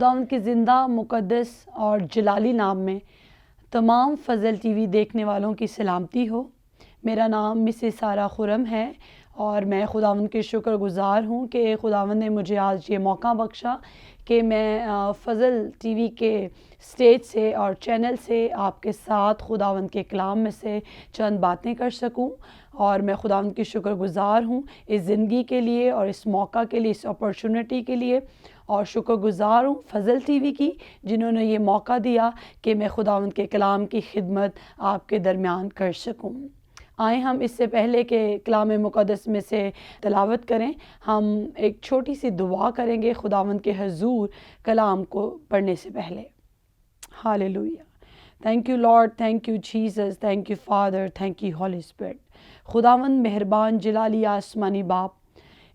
خداوند کی زندہ مقدس اور جلالی نام میں تمام فضل ٹی وی دیکھنے والوں کی سلامتی ہو۔ میرا نام مسز سارہ خرم ہے اور میں خداوند کے شکر گزار ہوں کہ خداوند نے مجھے آج یہ موقع بخشا کہ میں فضل ٹی وی کے اسٹیج سے اور چینل سے آپ کے ساتھ خداوند کے کلام میں سے چند باتیں کر سکوں، اور میں خداوند کی شکر گزار ہوں اس زندگی کے لیے اور اس موقع کے لیے، اس اپرچونٹی کے لیے، اور شکر گزار ہوں فضل ٹی وی کی جنہوں نے یہ موقع دیا کہ میں خداوند کے کلام کی خدمت آپ کے درمیان کر سکوں۔ آئیں ہم اس سے پہلے کہ کلام مقدس میں سے تلاوت کریں، ہم ایک چھوٹی سی دعا کریں گے خداوند کے حضور کلام کو پڑھنے سے پہلے۔ Hallelujah. Thank you Lord, thank you Jesus, thank you Father, thank you Holy Spirit. خداوند مہربان جلالی آسمانی باپ،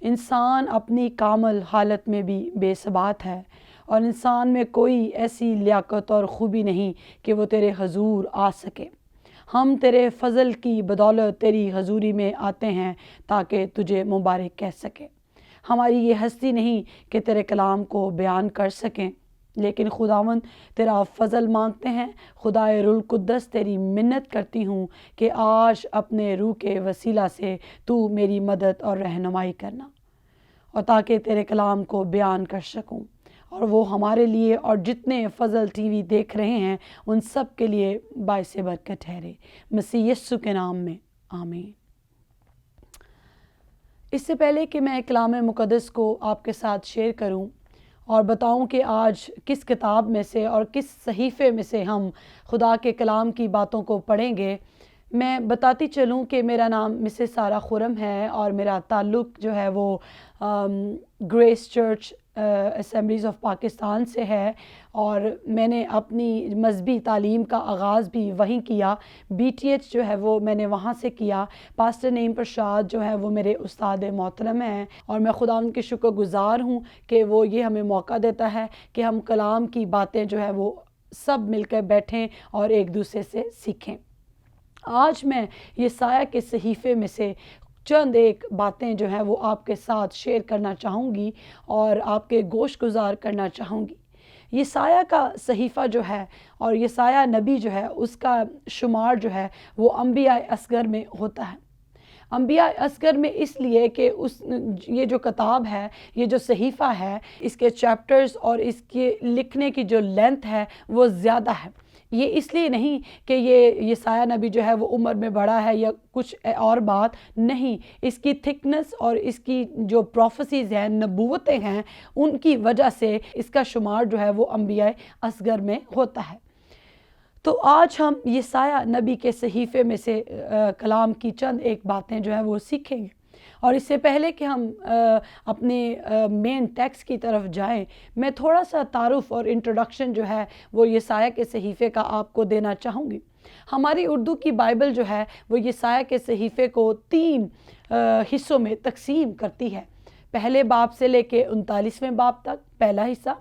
انسان اپنی کامل حالت میں بھی بے ثبات ہے، اور انسان میں کوئی ایسی لیاقت اور خوبی نہیں کہ وہ تیرے حضور آ سکے۔ ہم تیرے فضل کی بدولت تیری حضوری میں آتے ہیں تاکہ تجھے مبارک کہہ سکیں۔ ہماری یہ ہستی نہیں کہ تیرے کلام کو بیان کر سکیں، لیکن خداوند تیرا فضل مانگتے ہیں۔ خدائے روح القدس تیری منت کرتی ہوں کہ آج اپنے روح کے وسیلہ سے تو میری مدد اور رہنمائی کرنا، اور تاکہ تیرے کلام کو بیان کر سکوں، اور وہ ہمارے لیے اور جتنے فضل ٹی وی دیکھ رہے ہیں ان سب کے لیے باعث برکت ٹھہرے، مسیح یسوع کے نام میں آمین۔ اس سے پہلے کہ میں کلام مقدس کو آپ کے ساتھ شیئر کروں اور بتاؤں کہ آج کس کتاب میں سے اور کس صحیفے میں سے ہم خدا کے کلام کی باتوں کو پڑھیں گے، میں بتاتی چلوں کہ میرا نام مسز سارہ خرم ہے اور میرا تعلق جو ہے وہ Grace Church Assemblies of Pakistan سے ہے، اور میں نے اپنی مذہبی تعلیم کا آغاز بھی وہیں کیا۔ بی ٹی ایچ جو ہے وہ میں نے وہاں سے کیا۔ پاسٹر نعیم پرشاد جو ہے وہ میرے استاد محترم ہیں، اور میں خدا ان کے شکر گزار ہوں کہ وہ یہ ہمیں موقع دیتا ہے کہ ہم کلام کی باتیں جو ہے وہ سب مل کر بیٹھیں اور ایک دوسرے سے سیکھیں۔ آج میں یسایہ کے صحیفے میں سے چند ایک باتیں جو ہیں وہ آپ کے ساتھ شیئر کرنا چاہوں گی اور آپ کے گوش گزار کرنا چاہوں گی۔ یسایہ کا صحیفہ جو ہے اور یسایہ نبی جو ہے اس کا شمار جو ہے وہ انبیاء اصغر میں ہوتا ہے۔ انبیاء اصغر میں اس لیے کہ یہ جو کتاب ہے، یہ جو صحیفہ ہے، اس کے چیپٹرز اور اس کے لکھنے کی جو لینتھ ہے وہ زیادہ ہے۔ یہ اس لیے نہیں کہ یہ یسایہ نبی جو ہے وہ عمر میں بڑا ہے یا کچھ اور بات نہیں، اس کی تھکنس اور اس کی جو پروفیسیز ہیں، نبوتیں ہیں، ان کی وجہ سے اس کا شمار جو ہے وہ انبیاء اصغر میں ہوتا ہے۔ تو آج ہم یسایہ نبی کے صحیفے میں سے کلام کی چند ایک باتیں جو ہیں وہ سیکھیں گے، اور اس سے پہلے کہ ہم اپنے مین ٹیکسٹ کی طرف جائیں، میں تھوڑا سا تعارف اور انٹروڈکشن جو ہے وہ یسایہ کے صحیفے کا آپ کو دینا چاہوں گی۔ ہماری اردو کی بائبل جو ہے وہ یسایہ کے صحیفے کو 3 حصوں میں تقسیم کرتی ہے۔ پہلے باب سے لے کے 39ویں باب تک پہلا حصہ،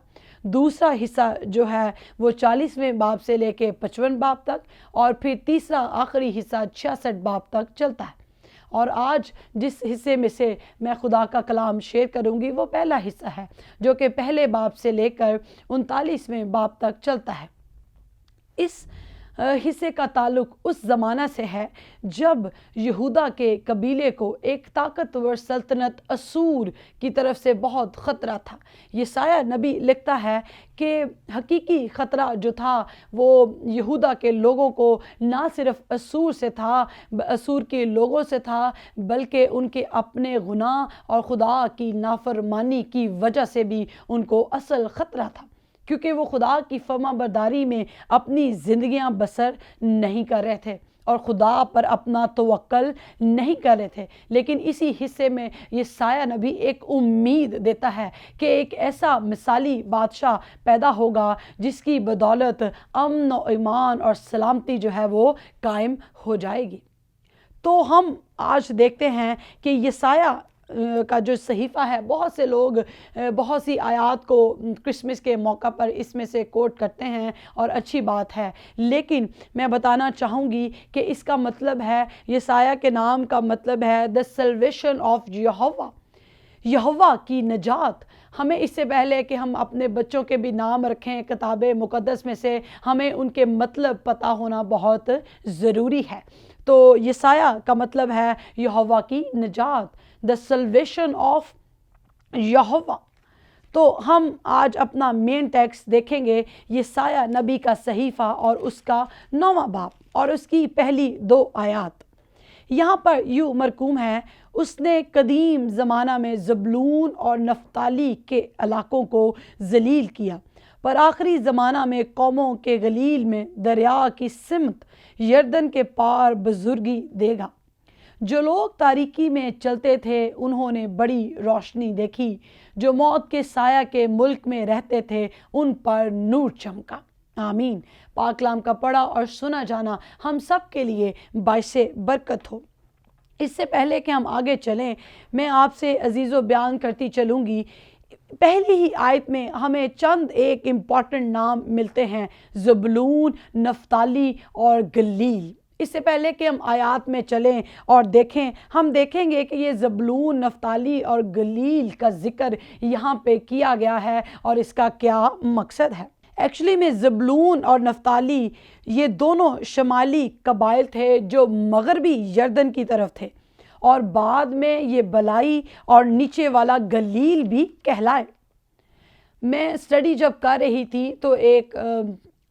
دوسرا حصہ جو ہے وہ 40ویں باب سے لے کے 55 باب تک، اور پھر تیسرا آخری حصہ 66 باب تک چلتا ہے۔ اور آج جس حصے میں سے میں خدا کا کلام شیئر کروں گی وہ پہلا حصہ ہے، جو کہ پہلے باب سے لے کر 39ویں باب تک چلتا ہے۔ اس حصے کا تعلق اس زمانہ سے ہے جب یہودا کے قبیلے کو ایک طاقتور سلطنت اسور کی طرف سے بہت خطرہ تھا۔ یسایہ نبی لکھتا ہے کہ حقیقی خطرہ جو تھا وہ یہودا کے لوگوں کو نہ صرف اسور سے تھا، اسور کے لوگوں سے تھا، بلکہ ان کے اپنے گناہ اور خدا کی نافرمانی کی وجہ سے بھی ان کو اصل خطرہ تھا، کیونکہ وہ خدا کی فرما برداری میں اپنی زندگیاں بسر نہیں کر رہے تھے اور خدا پر اپنا توکل نہیں کر رہے تھے۔ لیکن اسی حصے میں یسایہ نبی ایک امید دیتا ہے کہ ایک ایسا مثالی بادشاہ پیدا ہوگا جس کی بدولت امن و ایمان اور سلامتی جو ہے وہ قائم ہو جائے گی۔ تو ہم آج دیکھتے ہیں کہ یسایہ کا جو صحیفہ ہے، بہت سے لوگ بہت سی آیات کو کرسمس کے موقع پر اس میں سے کوٹ کرتے ہیں اور اچھی بات ہے، لیکن میں بتانا چاہوں گی کہ اس کا مطلب ہے، یسایہ کے نام کا مطلب ہے the salvation of یہوہ، یہوہ کی نجات۔ ہمیں اس سے پہلے کہ ہم اپنے بچوں کے بھی نام رکھیں کتاب مقدس میں سے، ہمیں ان کے مطلب پتہ ہونا بہت ضروری ہے۔ تو یسایہ کا مطلب ہے یہوہ کی نجات، the salvation of یہوہ۔ تو ہم آج اپنا مین ٹیکسٹ دیکھیں گے یسایہ نبی کا صحیفہ اور اس کا 9واں باب اور اس کی پہلی 2 آیات۔ یہاں پر یوں مرقوم ہے، اس نے قدیم زمانہ میں زبلون اور نفتالی کے علاقوں کو ذلیل کیا، پر آخری زمانہ میں قوموں کے گلیل میں دریا کی سمت یردن کے پار بزرگی دے گا۔ جو لوگ تاریکی میں چلتے تھے انہوں نے بڑی روشنی دیکھی، جو موت کے سایہ کے ملک میں رہتے تھے ان پر نور چمکا۔ آمین۔ پاک کلام کا پڑھا اور سنا جانا ہم سب کے لیے باعث برکت ہو۔ اس سے پہلے کہ ہم آگے چلیں، میں آپ سے عزیزو بیان کرتی چلوں گی۔ پہلی ہی آیت میں ہمیں چند ایک امپورٹنٹ نام ملتے ہیں، زبلون، نفتالی اور گلیل۔ اس سے پہلے کہ ہم آیات میں چلیں اور دیکھیں، ہم دیکھیں گے کہ یہ زبلون، نفتالی اور گلیل کا ذکر یہاں پہ کیا گیا ہے اور اس کا کیا مقصد ہے۔ ایکچولی میں زبلون اور نفتالی یہ دونوں شمالی قبائل تھے جو مغربی یردن کی طرف تھے، اور بعد میں یہ بلائی اور نیچے والا گلیل بھی کہلائے۔ میں اسٹڈی جب کر رہی تھی تو ایک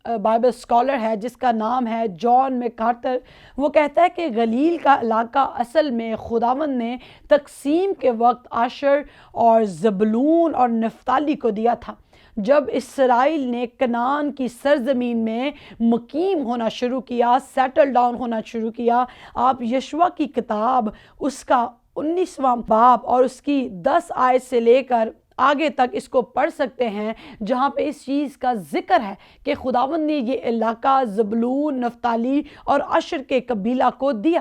بائبل اسکالر ہے جس کا نام ہے جان میکارتر، وہ کہتا ہے کہ گلیل کا علاقہ اصل میں خداوند نے تقسیم کے وقت آشر اور زبلون اور نفتالی کو دیا تھا۔ جب اسرائیل نے کنعان کی سرزمین میں مقیم ہونا شروع کیا، سیٹل ڈاؤن ہونا شروع کیا، آپ یشوع کی کتاب اس کا 19واں باب اور اس کی 10 آیت سے لے کر آگے تک اس کو پڑھ سکتے ہیں، جہاں پہ اس چیز کا ذکر ہے کہ خداوند نے یہ علاقہ زبلون، نفتالی اور آشر کے قبیلہ کو دیا۔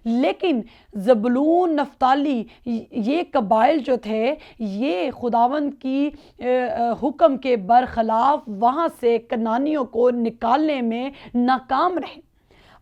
لیکن زبلون، نفتالی یہ قبائل جو تھے یہ خداوند کی حکم کے برخلاف وہاں سے کنعانیوں کو نکالنے میں ناکام رہے۔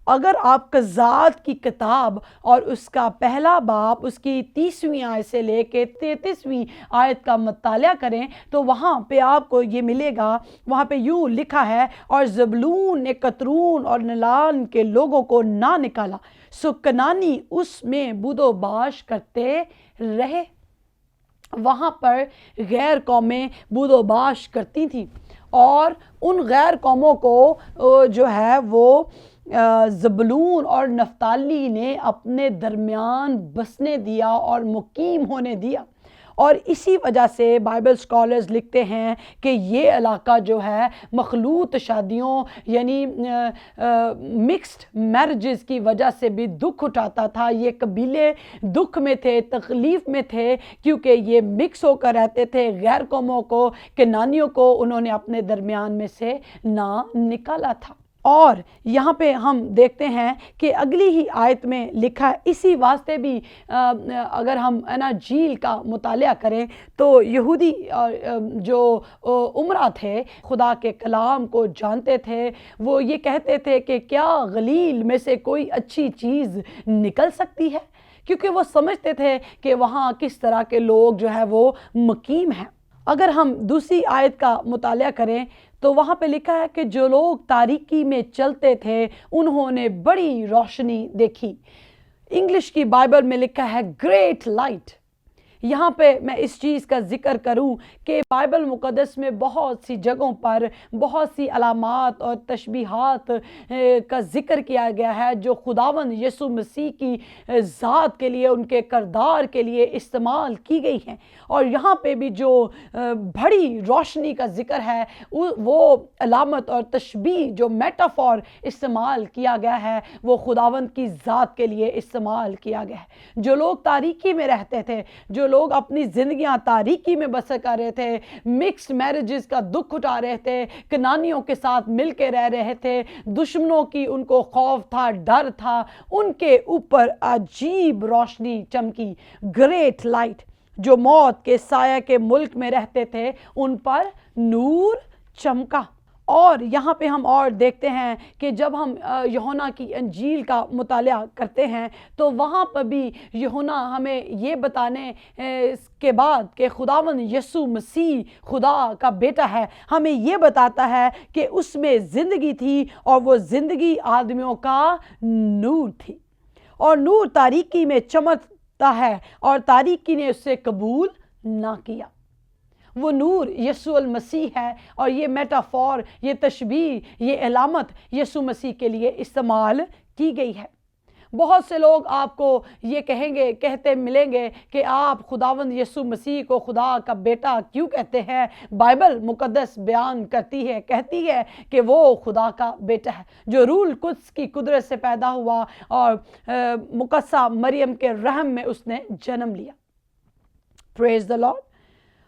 اگر آپ قضات کی کتاب اور اس کا پہلا باب اس کی 30ویں آیت سے لے کے 33ویں آیت کا مطالعہ کریں تو وہاں پہ آپ کو یہ ملے گا، وہاں پہ یوں لکھا ہے، اور زبلون نے قطرون اور نلان کے لوگوں کو نہ نکالا، سو کنعانی اس میں بود و باش کرتے رہے۔ وہاں پر غیر قومیں بود و باش کرتی تھیں، اور ان غیر قوموں کو جو ہے وہ زبلون اور نفتالی نے اپنے درمیان بسنے دیا اور مقیم ہونے دیا۔ اور اسی وجہ سے بائبل سکالرز لکھتے ہیں کہ یہ علاقہ جو ہے مخلوط شادیوں یعنی مکسڈ میرجز کی وجہ سے بھی دکھ اٹھاتا تھا۔ یہ قبیلے دکھ میں تھے، تکلیف میں تھے، کیونکہ یہ مکس ہو کر رہتے تھے۔ غیر قوموں کو، کنعانیوں کو انہوں نے اپنے درمیان میں سے نہ نکالا تھا۔ اور یہاں پہ ہم دیکھتے ہیں کہ اگلی ہی آیت میں لکھا ہے، اسی واسطے بھی اگر ہم اناجیل کا مطالعہ کریں تو یہودی جو عمرہ تھے خدا کے کلام کو جانتے تھے، وہ یہ کہتے تھے کہ کیا گلیل میں سے کوئی اچھی چیز نکل سکتی ہے، کیونکہ وہ سمجھتے تھے کہ وہاں کس طرح کے لوگ جو ہے وہ مقیم ہیں۔ اگر ہم دوسری آیت کا مطالعہ کریں تو وہاں پہ لکھا ہے کہ جو لوگ تاریکی میں چلتے تھے انہوں نے بڑی روشنی دیکھی۔ انگلش کی بائبل میں لکھا ہے گریٹ لائٹ۔ یہاں پہ میں اس چیز کا ذکر کروں کہ بائبل مقدس میں بہت سی جگہوں پر بہت سی علامات اور تشبیہات کا ذکر کیا گیا ہے جو خداوند یسوع مسیح کی ذات کے لیے، ان کے کردار کے لیے استعمال کی گئی ہیں۔ اور یہاں پہ بھی جو بڑی روشنی کا ذکر ہے وہ علامت اور تشبیہ جو میٹافور استعمال کیا گیا ہے وہ خداوند کی ذات کے لیے استعمال کیا گیا ہے۔ جو لوگ تاریکی میں رہتے تھے، جو لوگ اپنی زندگیاں تاریکی میں بسر کر رہے تھے، مکسڈ میرجز کا دکھ اٹھا رہے تھے، کنعانیوں کے ساتھ مل کے رہ رہے تھے، دشمنوں کی ان کو خوف تھا، ڈر تھا، ان کے اوپر عجیب روشنی چمکی، گریٹ لائٹ۔ جو موت کے سایہ کے ملک میں رہتے تھے ان پر نور چمکا۔ اور یہاں پہ ہم اور دیکھتے ہیں کہ جب ہم یوحنا کی انجیل کا مطالعہ کرتے ہیں تو وہاں پر بھی یوحنا ہمیں یہ بتانے کے بعد کہ خداوند یسوع مسیح خدا کا بیٹا ہے، ہمیں یہ بتاتا ہے کہ اس میں زندگی تھی اور وہ زندگی آدمیوں کا نور تھی، اور نور تاریکی میں چمکتا ہے اور تاریکی نے اسے قبول نہ کیا۔ وہ نور یسوع المسیح ہے، اور یہ میٹافور، یہ تشبیہ، یہ علامت یسوع مسیح کے لیے استعمال کی گئی ہے۔ بہت سے لوگ آپ کو یہ کہتے ملیں گے کہ آپ خداوند یسوع مسیح کو خدا کا بیٹا کیوں کہتے ہیں؟ بائبل مقدس بیان کہتی ہے کہ وہ خدا کا بیٹا ہے جو روح القدس کی قدرت سے پیدا ہوا اور مقدسہ مریم کے رحم میں اس نے جنم لیا۔ پریز دی لارڈ۔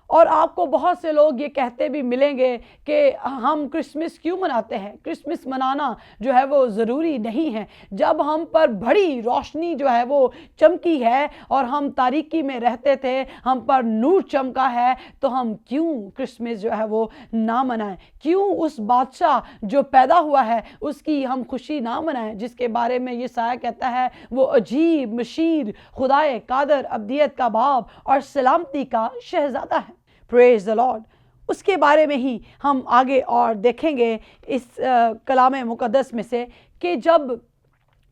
اور آپ کو بہت سے لوگ یہ کہتے بھی ملیں گے کہ ہم کرسمس کیوں مناتے ہیں؟ کرسمس منانا جو ہے وہ ضروری نہیں ہے۔ جب ہم پر بڑی روشنی جو ہے وہ چمکی ہے اور ہم تاریکی میں رہتے تھے، ہم پر نور چمکا ہے، تو ہم کیوں کرسمس جو ہے وہ نہ منائیں؟ کیوں اس بادشاہ جو پیدا ہوا ہے اس کی ہم خوشی نہ منائیں، جس کے بارے میں یسایہ کہتا ہے وہ عجیب، مشیر، خدائے قادر، ابدیت کا باپ اور سلامتی کا شہزادہ ہے۔ پریز دی لارڈ۔ اس کے بارے میں ہی ہم آگے اور دیکھیں گے اس کلام مقدس میں سے کہ جب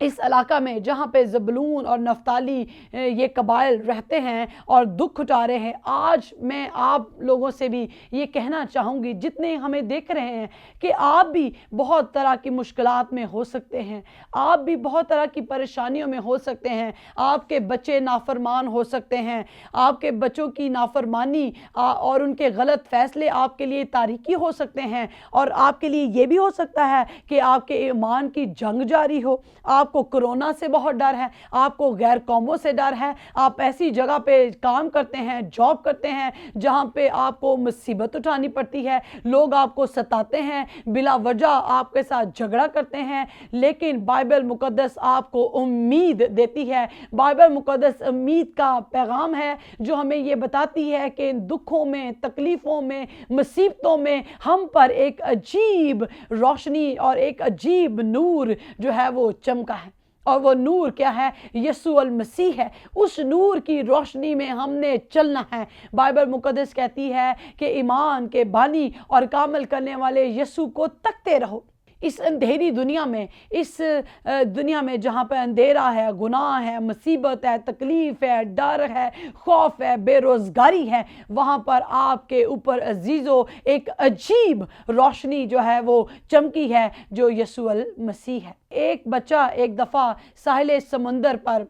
اس علاقہ میں جہاں پہ زبلون اور نفتالی یہ قبائل رہتے ہیں اور دکھ اٹھا رہے ہیں، آج میں آپ لوگوں سے بھی یہ کہنا چاہوں گی جتنے ہمیں دیکھ رہے ہیں کہ آپ بھی بہت طرح کی مشکلات میں ہو سکتے ہیں، آپ بھی بہت طرح کی پریشانیوں میں ہو سکتے ہیں، آپ کے بچے نافرمان ہو سکتے ہیں، آپ کے بچوں کی نافرمانی اور ان کے غلط فیصلے آپ کے لیے تاریکی ہو سکتے ہیں، اور آپ کے لیے یہ بھی ہو سکتا ہے کہ آپ کے ایمان کی جنگ جاری ہو، آپ کو کرونا سے بہت ڈر ہے، آپ کو غیر قوموں سے ڈر ہے، آپ ایسی جگہ پہ کام کرتے ہیں، جاب کرتے ہیں جہاں پہ آپ کو مصیبت اٹھانی پڑتی ہے، لوگ آپ کو ستاتے ہیں، بلا وجہ آپ کے ساتھ جھگڑا کرتے ہیں، لیکن بائبل مقدس آپ کو امید دیتی ہے۔ بائبل مقدس امید کا پیغام ہے جو ہمیں یہ بتاتی ہے کہ ان دکھوں میں، تکلیفوں میں، مصیبتوں میں ہم پر ایک عجیب روشنی اور ایک عجیب نور جو ہے وہ چمکا ہے، اور وہ نور کیا ہے؟ یسوع المسیح ہے۔ اس نور کی روشنی میں ہم نے چلنا ہے۔ بائبل مقدس کہتی ہے کہ ایمان کے بانی اور کامل کرنے والے یسوع کو تکتے رہو۔ اس اندھیری دنیا میں، اس دنیا میں جہاں پہ اندھیرا ہے، گناہ ہے، مصیبت ہے، تکلیف ہے، ڈر ہے، خوف ہے، بے روزگاری ہے، وہاں پر آپ کے اوپر عزیزو ایک عجیب روشنی جو ہے وہ چمکی ہے جو یسوع المسیح ہے۔ ایک بچہ ایک دفعہ ساحل سمندر پر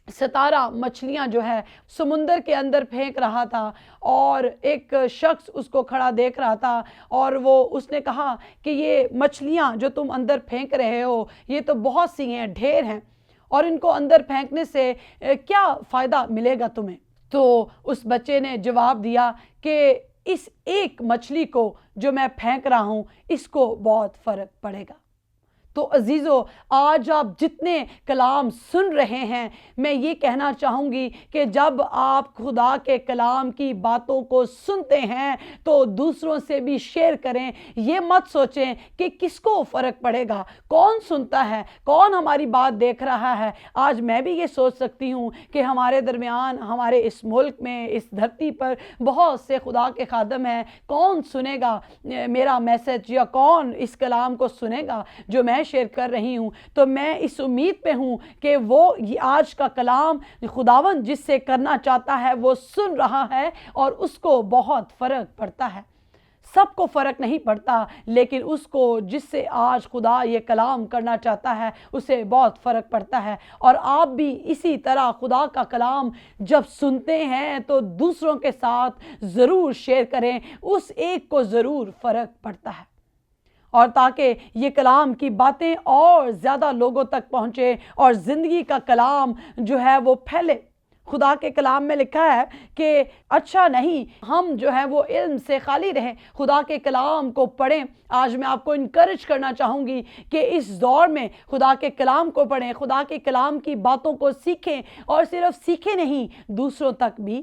17 مچھلیاں جو ہے سمندر کے اندر پھینک رہا تھا، اور ایک شخص اس کو کھڑا دیکھ رہا تھا، اور اس نے کہا کہ یہ مچھلیاں جو تم اندر پھینک رہے ہو یہ تو بہت سی ہیں، ڈھیر ہیں، اور ان کو اندر پھینکنے سے کیا فائدہ ملے گا تمہیں؟ تو اس بچے نے جواب دیا کہ اس ایک مچھلی کو جو میں پھینک رہا ہوں اس کو بہت فرق پڑے گا۔ تو عزیزو، آج آپ جتنے کلام سن رہے ہیں، میں یہ کہنا چاہوں گی کہ جب آپ خدا کے کلام کی باتوں کو سنتے ہیں تو دوسروں سے بھی شیئر کریں۔ یہ مت سوچیں کہ کس کو فرق پڑے گا، کون سنتا ہے، کون ہماری بات دیکھ رہا ہے۔ آج میں بھی یہ سوچ سکتی ہوں کہ ہمارے درمیان، ہمارے اس ملک میں، اس دھرتی پر بہت سے خدا کے خادم ہیں، کون سنے گا میرا میسج، یا کون اس کلام کو سنے گا جو میں شیئر کر رہی ہوں؟ تو میں اس امید پہ ہوں کہ وہ آج کا کلام خداوند جس سے کرنا چاہتا ہے وہ سن رہا ہے، اور اس کو بہت فرق پڑتا ہے۔ سب کو فرق نہیں پڑتا، لیکن اس کو جس سے آج خدا یہ کلام کرنا چاہتا ہے اسے بہت فرق پڑتا ہے۔ اور آپ بھی اسی طرح خدا کا کلام جب سنتے ہیں تو دوسروں کے ساتھ ضرور شیئر کریں، اس ایک کو ضرور فرق پڑتا ہے، اور تاکہ یہ کلام کی باتیں اور زیادہ لوگوں تک پہنچے اور زندگی کا کلام جو ہے وہ پھیلے۔ خدا کے کلام میں لکھا ہے کہ اچھا نہیں ہم جو ہے وہ علم سے خالی رہیں، خدا کے کلام کو پڑھیں۔ آج میں آپ کو انکریج کرنا چاہوں گی کہ اس دور میں خدا کے کلام کو پڑھیں، خدا کے کلام کی باتوں کو سیکھیں، اور صرف سیکھیں نہیں، دوسروں تک بھی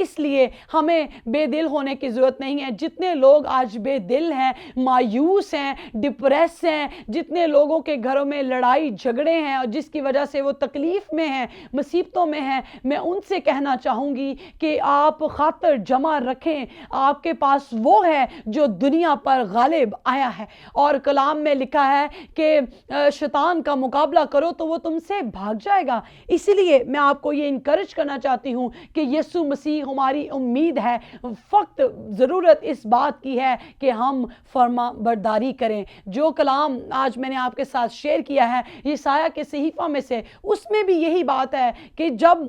اس لیے ہمیں بے دل ہونے کی ضرورت نہیں ہے۔ جتنے لوگ آج بے دل ہیں، مایوس ہیں، ڈپریس ہیں، جتنے لوگوں کے گھروں میں لڑائی جھگڑے ہیں اور جس کی وجہ سے وہ تکلیف میں ہیں، مصیبتوں میں ہیں، میں ان سے کہنا چاہوں گی کہ آپ خاطر جمع رکھیں، آپ کے پاس وہ ہے جو دنیا پر غالب آیا ہے، اور کلام میں لکھا ہے کہ شیطان کا مقابلہ کرو تو وہ تم سے بھاگ جائے گا۔ اسی لیے میں آپ کو یہ انکریج کرنا چاہتی ہوں کہ یسوع مسیح ہماری امید ہے۔ فقط ضرورت اس بات کی ہے کہ ہم فرما برداری کریں۔ جو کلام آج میں نے آپ کے ساتھ شیئر کیا ہے یسایہ کے صحیفہ میں سے، اس میں بھی یہی بات ہے کہ جب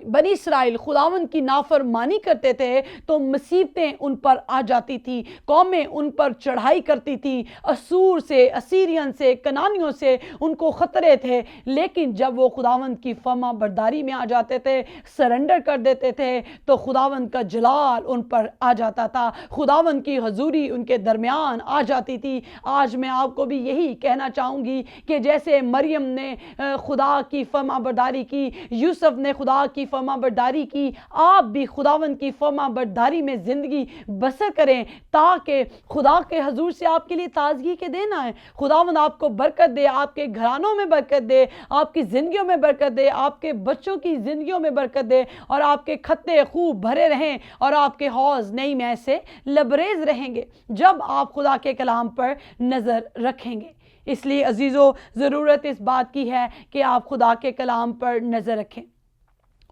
بنی اسرائیل خداوند کی نافرمانی کرتے تھے تو مصیبتیں ان پر آ جاتی تھی، قومیں ان پر چڑھائی کرتی تھی، اسور سے، اسیرین سے، کنانیوں سے ان کو خطرے تھے، لیکن جب وہ خداوند کی فرما برداری میں آ جاتے تھے، سرنڈر کر دیتے تھے، تو خداوند کا جلال ان پر آ جاتا تھا، خداوند کی حضوری ان کے درمیان آ جاتی تھی۔ آج میں آپ کو بھی یہی کہنا چاہوں گی کہ جیسے مریم نے خدا کی فرما برداری کی، یوسف نے خدا کی فرما برداری کی، آپ بھی خداوند کی فرما برداری میں زندگی بسر کریں تاکہ خدا کے حضور سے آپ کے لیے تازگی کے دن آئے، خداوند آپ کو برکت دے، آپ کے گھرانوں میں برکت دے، آپ کی زندگیوں میں برکت دے، آپ کے بچوں کی زندگیوں میں برکت دے، اور آپ کے کھتے خوب بھرے رہیں اور آپ کے حوض نئی مے سے لبریز رہیں گے جب آپ خدا کے کلام پر نظر رکھیں گے۔ اس لیے عزیزو، ضرورت اس بات کی ہے کہ آپ خدا کے کلام پر نظر رکھیں،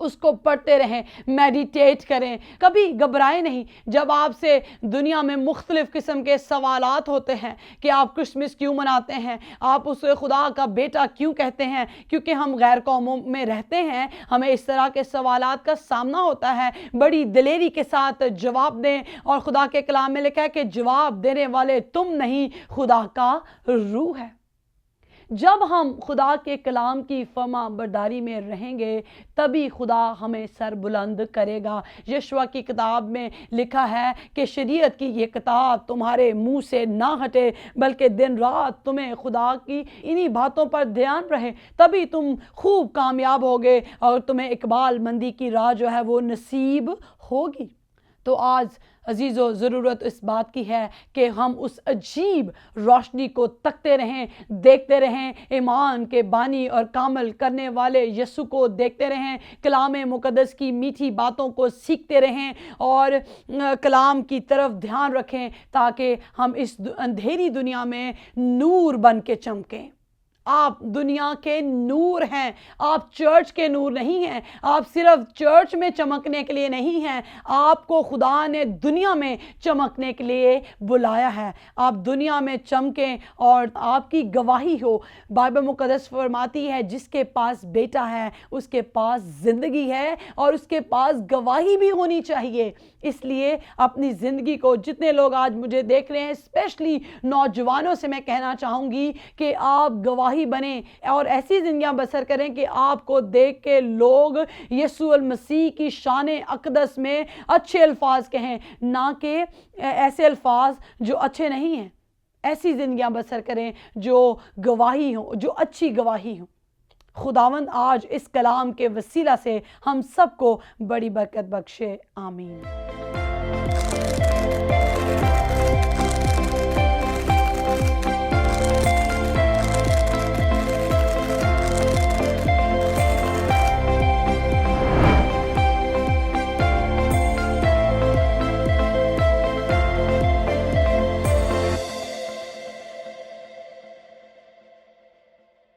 اس کو پڑھتے رہیں، میڈیٹیٹ کریں، کبھی گھبرائیں نہیں۔ جب آپ سے دنیا میں مختلف قسم کے سوالات ہوتے ہیں کہ آپ کرسمس کیوں مناتے ہیں، آپ اسے خدا کا بیٹا کیوں کہتے ہیں، کیونکہ ہم غیر قوموں میں رہتے ہیں، ہمیں اس طرح کے سوالات کا سامنا ہوتا ہے، بڑی دلیری کے ساتھ جواب دیں، اور خدا کے کلام میں لکھا ہے کہ جواب دینے والے تم نہیں، خدا کا روح ہے۔ جب ہم خدا کے کلام کی فرما برداری میں رہیں گے تبھی خدا ہمیں سر بلند کرے گا۔ یشوع کی کتاب میں لکھا ہے کہ شریعت کی یہ کتاب تمہارے منہ سے نہ ہٹے، بلکہ دن رات تمہیں خدا کی انہی باتوں پر دھیان رہے، تبھی تم خوب کامیاب ہوگے اور تمہیں اقبال مندی کی راہ جو ہے وہ نصیب ہوگی۔ تو آج عزیزو، ضرورت اس بات کی ہے کہ ہم اس عجیب روشنی کو تکتے رہیں، دیکھتے رہیں، ایمان کے بانی اور کامل کرنے والے یسوع کو دیکھتے رہیں، کلام مقدس کی میٹھی باتوں کو سیکھتے رہیں اور کلام کی طرف دھیان رکھیں تاکہ ہم اس اندھیری دنیا میں نور بن کے چمکیں۔ آپ دنیا کے نور ہیں، آپ چرچ کے نور نہیں ہیں، آپ صرف چرچ میں چمکنے کے لیے نہیں ہیں، آپ کو خدا نے دنیا میں چمکنے کے لیے بلایا ہے۔ آپ دنیا میں چمکیں اور آپ کی گواہی ہو۔ بائبل مقدس فرماتی ہے جس کے پاس بیٹا ہے اس کے پاس زندگی ہے اور اس کے پاس گواہی بھی ہونی چاہیے۔ اس لیے اپنی زندگی کو، جتنے لوگ آج مجھے دیکھ رہے ہیں اسپیشلی نوجوانوں سے میں کہنا چاہوں گی کہ آپ گواہی بنیں اور ایسی زندگیاں بسر کریں کہ آپ کو دیکھ کے لوگ یسوع المسیح کی شان اقدس میں اچھے الفاظ کہیں، نہ کہ ایسے الفاظ جو اچھے نہیں ہیں۔ ایسی زندگیاں بسر کریں جو گواہی ہوں، جو اچھی گواہی ہوں۔ خداوند آج اس کلام کے وسیلہ سے ہم سب کو بڑی برکت بخشے، آمین۔